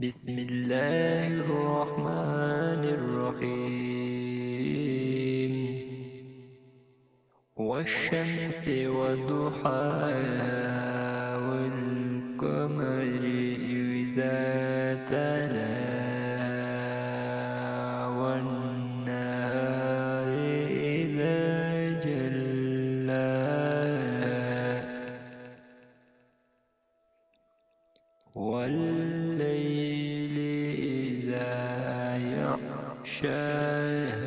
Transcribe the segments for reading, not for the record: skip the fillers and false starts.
بسم الله الرحمن الرحيم والشمس وضحاها والقمر إذا تلاها والنهار إذا جلاها والليل إذا يغشاها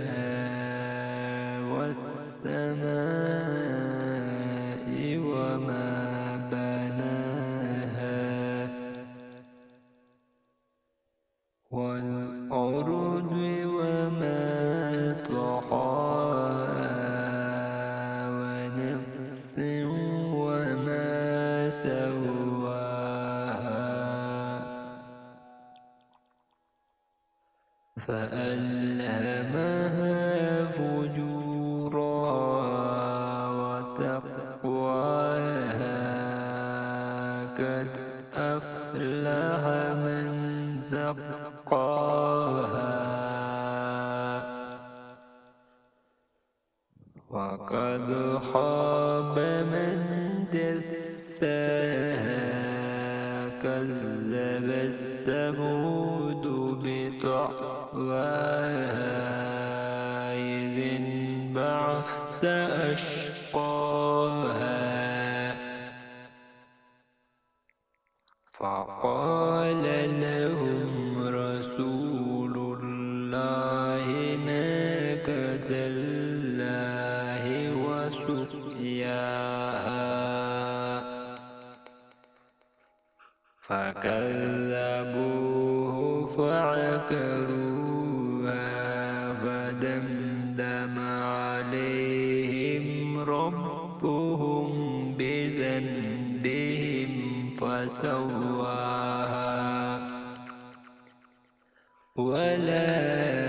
والسماء وما بناها والأرض وما طحاها ونفس وما سواها فألهمها فجورها وتقواها قد أفلح من زكاها وقد خاب من دساها كذب الثمود بطغواها إذ انبعث أشقاها فقال لهم رسول الله ناقة الله وسقياها فكذبوه فعقروها فدمدم عليهم ربهم بذنبهم فسواها ولا